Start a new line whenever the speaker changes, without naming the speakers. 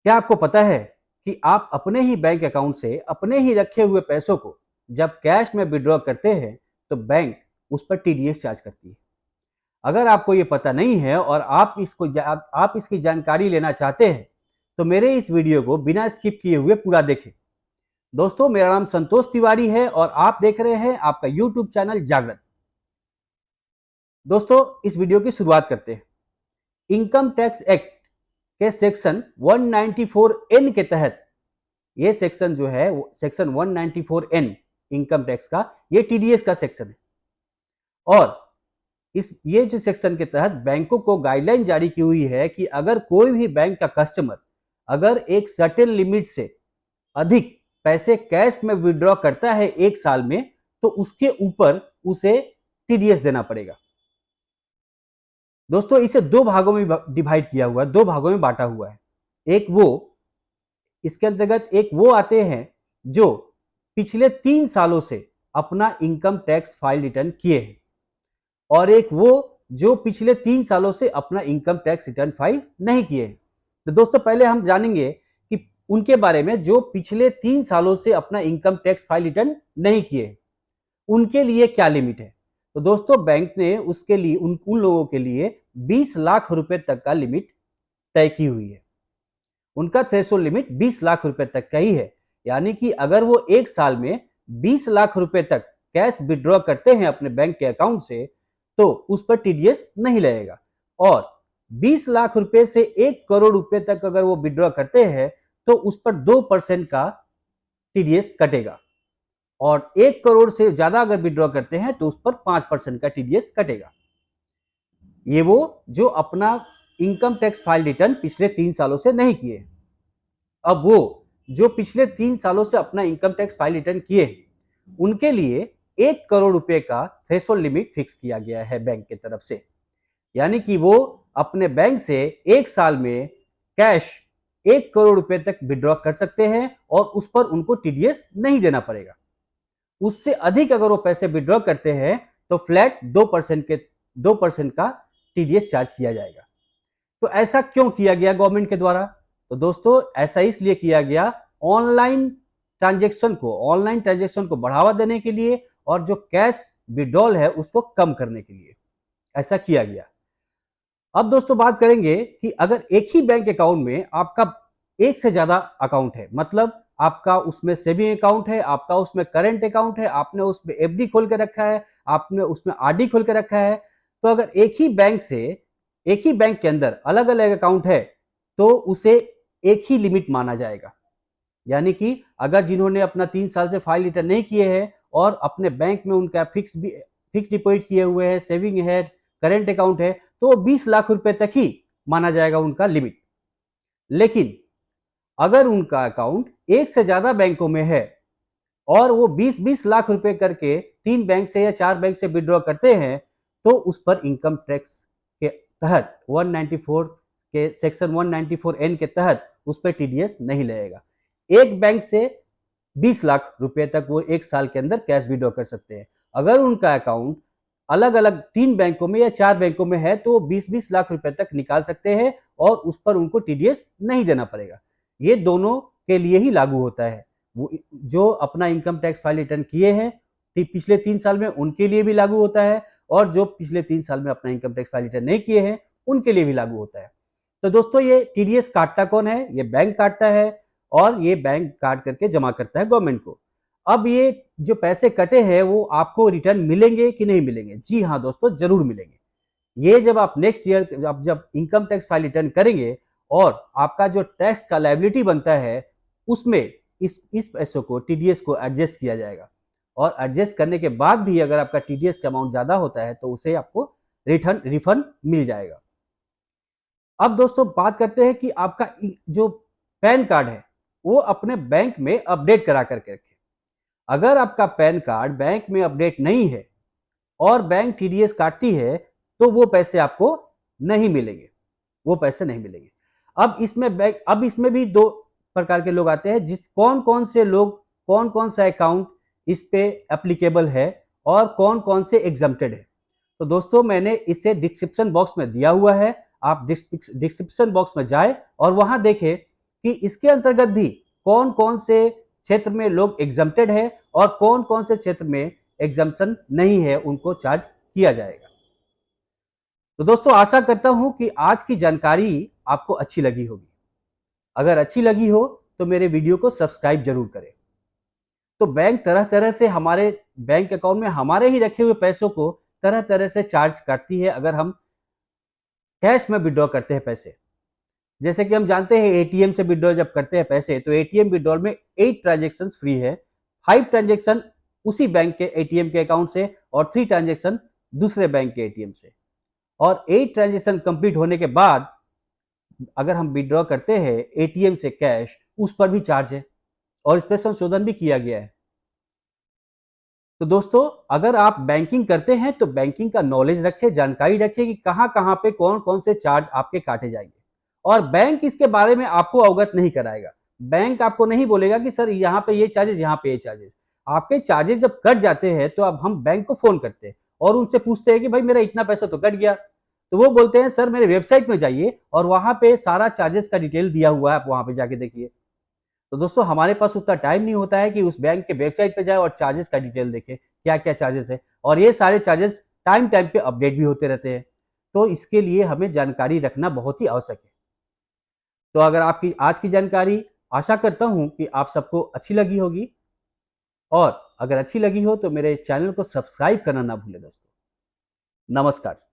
क्या आपको पता है कि आप अपने ही बैंक अकाउंट से अपने ही रखे हुए पैसों को जब कैश में विड्रॉ करते हैं तो बैंक उस पर टीडीएस चार्ज करती है। अगर आपको ये पता नहीं है और आप इसकी जानकारी लेना चाहते हैं तो मेरे इस वीडियो को बिना स्किप किए हुए पूरा देखें। दोस्तों, मेरा नाम संतोष तिवारी है और आप देख रहे हैं आपका यूट्यूब चैनल जागृत। दोस्तों, इस वीडियो की शुरुआत करते हैं। इनकम टैक्स एक्ट के सेक्शन 194N के तहत, ये सेक्शन जो है सेक्शन 194N इनकम टैक्स का, ये टीडीएस का सेक्शन है। और ये जो सेक्शन के तहत बैंकों को गाइडलाइन जारी की हुई है कि अगर कोई भी बैंक का कस्टमर अगर एक सर्टेन लिमिट से अधिक पैसे कैश में विड्रॉ करता है एक साल में, तो उसके ऊपर उसे टीडीएस देना पड़ेगा। दोस्तों, इसे दो भागों में डिवाइड किया हुआ है, दो भागों में बांटा हुआ है। इसके अंतर्गत एक वो आते हैं जो पिछले 3 सालों से अपना इनकम टैक्स फाइल रिटर्न किए हैं, और एक वो जो पिछले 3 सालों से अपना इनकम टैक्स रिटर्न फाइल नहीं किए हैं। तो दोस्तों, पहले हम जानेंगे कि उनके बारे में जो पिछले 3 सालों से अपना इनकम टैक्स फाइल रिटर्न नहीं किए, उनके लिए क्या लिमिट है। तो दोस्तों, बैंक ने उसके लिए उन लोगों के लिए 20 लाख रुपए तक का लिमिट तय की हुई है। उनका थ्रेशोल्ड लिमिट 20 लाख रुपए तक का ही है। यानी कि अगर वो एक साल में 20 लाख रुपए तक कैश विड्रॉ करते हैं अपने बैंक के अकाउंट से, तो उस पर टीडीएस नहीं लगेगा। और 20 लाख रुपए से 1 करोड़ रुपए तक अगर वो विड्रॉ करते हैं तो उस पर 2% का टीडीएस कटेगा। और 1 करोड़ से ज्यादा अगर विड्रॉ करते हैं तो उस पर 5% का टीडीएस कटेगा। ये वो जो अपना इनकम टैक्स फाइल रिटर्न पिछले 3 सालों से नहीं किए। अब वो जो पिछले 3 सालों से अपना इनकम टैक्स फाइल रिटर्न किए, उनके लिए 1 करोड़ रुपए का थ्रेशोल्ड लिमिट फिक्स किया गया है बैंक की तरफ से। यानी कि वो अपने बैंक से एक साल में कैश 1 करोड़ रुपए तक विड्रॉ कर सकते हैं और उस पर उनको टीडीएस नहीं देना पड़ेगा। उससे अधिक अगर वो पैसे विड्रॉ करते हैं तो फ्लैट 2% का टीडीएस चार्ज किया जाएगा। तो ऐसा क्यों किया गया गवर्नमेंट के द्वारा? तो दोस्तों, ऐसा इसलिए किया गया ऑनलाइन ट्रांजैक्शन को बढ़ावा देने के लिए और जो कैश विड्रॉल है उसको कम करने के लिए ऐसा किया गया। अब दोस्तों, बात करेंगे कि अगर एक ही बैंक अकाउंट में आपका एक से ज्यादा अकाउंट है, मतलब आपका उसमें सेविंग अकाउंट है, आपका उसमें करंट अकाउंट है, आपने उसमें एफडी खोल के रखा है, आपने उसमें आरडी खोल के रखा है, तो अगर एक ही बैंक के अंदर अलग अलग अकाउंट है तो उसे एक ही लिमिट माना जाएगा। यानी कि अगर जिन्होंने अपना 3 साल से फाइल रिटर्न नहीं किए हैं और अपने बैंक में उनका फिक्स डिपॉजिट किए हुए हैं, सेविंग है, करंट अकाउंट है, तो 20 लाख रुपए तक ही माना जाएगा उनका लिमिट। लेकिन अगर उनका अकाउंट एक से ज्यादा बैंकों में है और वो 20-20 लाख रुपए करके 3 बैंक से या 4 बैंक से विड्रॉ करते हैं, तो उस पर इनकम टैक्स के तहत 194 के सेक्शन 194N के तहत उस पर टीडीएस नहीं लगेगा। एक बैंक से 20 लाख रुपए तक वो एक साल के अंदर कैश विड्रॉ कर सकते हैं। अगर उनका अकाउंट अलग अलग 3 बैंकों में या 4 बैंकों में है तो 20-20 लाख रुपए तक निकाल सकते हैं और उस पर उनको टीडीएस नहीं देना पड़ेगा। ये दोनों के लिए ही लागू होता है। वो जो अपना इनकम टैक्स फाइल रिटर्न किए हैं पिछले 3 साल में, उनके लिए भी लागू होता है, और जो पिछले 3 साल में अपना इनकम टैक्स फाइल रिटर्न नहीं किए हैं उनके लिए भी लागू होता है। तो दोस्तों, ये टीडीएस काटता कौन है? ये बैंक काटता है, और ये बैंक काट करके जमा करता है गवर्नमेंट को। अब ये जो पैसे कटे हैं वो आपको रिटर्न मिलेंगे कि नहीं मिलेंगे? जी हाँ दोस्तों, जरूर मिलेंगे। ये जब आप नेक्स्ट ईयर जब इनकम टैक्स फाइल रिटर्न करेंगे और आपका जो टैक्स का लायबिलिटी बनता है उसमें इस पैसों को, टीडीएस को एडजस्ट किया जाएगा, और एडजस्ट करने के बाद भी अगर आपका टीडीएस का अमाउंट ज्यादा होता है तो उसे आपको रिफंड मिल जाएगा। अब दोस्तों, बात करते हैं कि आपका जो पैन कार्ड है वो अपने बैंक में अपडेट करा करके रखें। अगर आपका पैन कार्ड बैंक में अपडेट नहीं है और बैंक टीडीएस काटती है तो वो पैसे आपको नहीं मिलेंगे, वो पैसे नहीं मिलेंगे। अब इसमें भी दो प्रकार के लोग आते हैं, कौन कौन सा अकाउंट इस पे एप्लीकेबल है और कौन कौन से एग्जम्प्टेड है। तो दोस्तों, मैंने इसे डिस्क्रिप्शन बॉक्स में दिया हुआ है, आप डिस्क्रिप्शन बॉक्स में जाए और वहां देखें कि इसके अंतर्गत भी कौन कौन से क्षेत्र में लोग एग्जम्प्टेड है और कौन कौन से क्षेत्र में एग्जम्पशन नहीं है, उनको चार्ज किया जाएगा। तो दोस्तों आशा करता हूं कि आज की जानकारी आपको अच्छी लगी होगी। अगर अच्छी लगी हो तो मेरे वीडियो को सब्सक्राइब जरूर करें। तो बैंक तरह तरह से हमारे बैंक अकाउंट में हमारे ही रखे हुए पैसों को तरह तरह से चार्ज करती है अगर हम कैश में विड्रॉ करते हैं पैसे। जैसे कि हम जानते हैं एटीएम से विड्रॉ जब करते हैं पैसे तो एटीएम विड्रॉल में 8 ट्रांजेक्शन फ्री है, 5 ट्रांजेक्शन उसी बैंक के एटीएम के अकाउंट से और 3 ट्रांजेक्शन दूसरे बैंक के एटीएम से। और 8 ट्रांजेक्शन कंप्लीट होने के बाद अगर हम विड्रॉ करते हैं एटीएम से कैश, उस पर भी चार्ज है और इस पर संशोधन भी किया गया है। तो दोस्तों अगर आप बैंकिंग करते हैं तो बैंकिंग का नॉलेज रखें, जानकारी रखें कि कहां कहां पे कौन कौन से चार्ज आपके काटे जाएंगे। और बैंक इसके बारे में आपको अवगत नहीं कराएगा। बैंक आपको नहीं बोलेगा कि सर यहाँ पे ये चार्जेस, यहाँ पे ये चार्जेस। आपके चार्जेस जब कट जाते हैं तो अब हम बैंक को फोन करते हैं और उनसे पूछते हैं कि भाई मेरा इतना पैसा तो कट गया। तो वो बोलते हैं सर मेरे वेबसाइट में जाइए और वहां पे सारा चार्जेस का डिटेल दिया हुआ है, आप वहां पे जाके देखिए। तो दोस्तों हमारे पास उतना टाइम नहीं होता है कि उस बैंक के वेबसाइट पे जाए और चार्जेस का डिटेल देखें क्या क्या चार्जेस है, और ये सारे चार्जेस टाइम टाइम पे अपडेट भी होते रहते हैं। तो इसके लिए हमें जानकारी रखना बहुत ही आवश्यक है। तो अगर आपकी आज की जानकारी, आशा करता हूं कि आप सबको अच्छी लगी होगी, और अगर अच्छी लगी हो तो मेरे चैनल को सब्सक्राइब करना ना भूलें दोस्तों। नमस्कार।